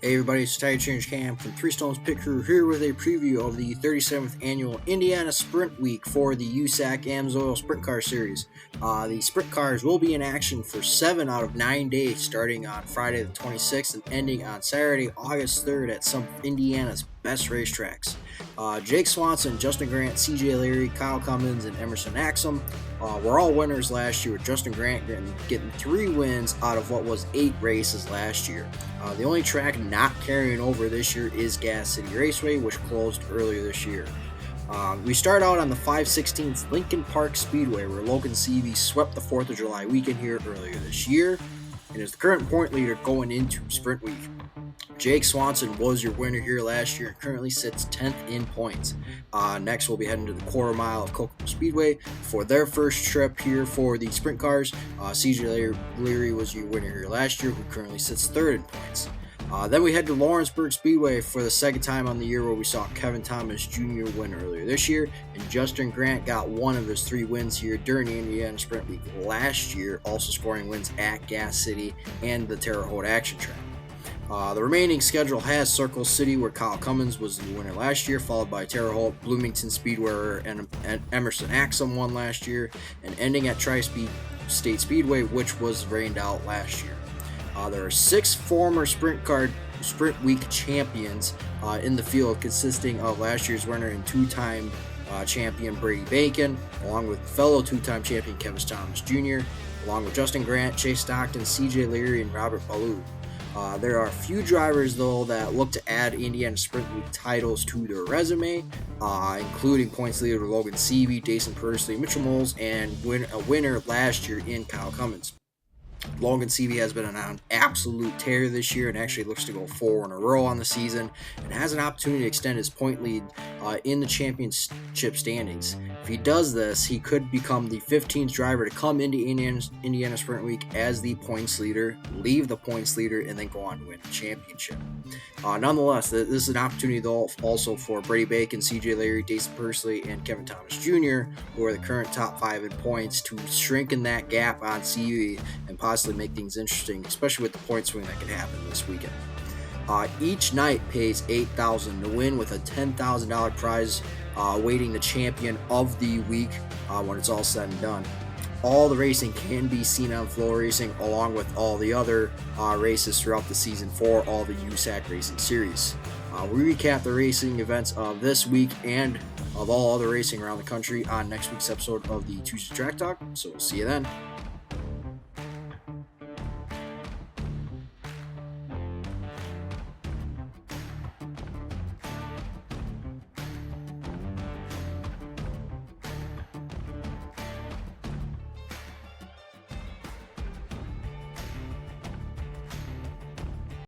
Hey everybody, it's Tire Change Cam from Three Stones Pit Crew here with a preview of the 37th annual Indiana Sprint Week for the USAC AMSOIL Sprint Car Series. The Sprint Cars will be in action for 7 out of 9 days starting on Friday the 26th and ending on Saturday, August 3rd at some of Indiana's best racetracks. Jake Swanson, Justin Grant, CJ Leary, Kyle Cummins, and Emerson Axum were all winners last year, with Justin Grant getting 3 wins out of what was 8 races last year. The only track not carrying over this year is Gas City Raceway, which closed earlier this year. We start out on the 5/16th Lincoln Park Speedway, where Logan Seavey swept the 4th of July weekend here earlier this year and is the current point leader going into Sprint Week. Jake Swanson was your winner here last year and currently sits 10th in points. Next, we'll be heading to the quarter mile of Kokomo Speedway for their first trip here for the sprint cars. CJ Leary was your winner here last year, who currently sits 3rd in points. Then we head to Lawrenceburg Speedway for the second time on the year, where we saw Kevin Thomas Jr. win earlier this year, and Justin Grant got one of his 3 wins here during the Indiana Sprint Week last year, also scoring wins at Gas City and the Terre Haute Action Track. The remaining schedule has Circle City, where Kyle Cummins was the winner last year, followed by Terre Haute, Bloomington Speedway, and Emerson Axum won last year, and ending at Tri-State Speedway, which was rained out last year. There are 6 former Sprint Week champions in the field, consisting of last year's winner and 2-time champion Brady Bacon, along with fellow 2-time champion Kevin Thomas Jr., along with Justin Grant, Chase Stockton, CJ Leary, and Robert Ballou. There are a few drivers, though, that look to add Indiana Sprint Week titles to their resume, including points leader Logan Seavey, Jason Pursley, Mitchell Moles, and a winner last year in Kyle Cummins. Logan Seavey has been on an absolute tear this year and actually looks to go 4 in a row on the season and has an opportunity to extend his point lead in the championship standings. If he does this, he could become the 15th driver to come into Indiana Sprint Week as the points leader, leave the points leader, and then go on to win the championship. Nonetheless, this is an opportunity, though, also for Brady Bacon, CJ Leary, Jason Pursley, and Kevin Thomas Jr., who are the current top 5 in points, to shrink in that gap on Seavey and possibly make things interesting, especially with the point swing that can happen this weekend. Each night pays $8,000 to win, with a $10,000 prize awaiting the champion of the week when it's all said and done. All the racing can be seen on Flow Racing, along with all the other races throughout the season for all the USAC Racing Series. We recap the racing events of this week and of all other racing around the country on next week's episode of the Tuesday Track Talk, so we'll see you then.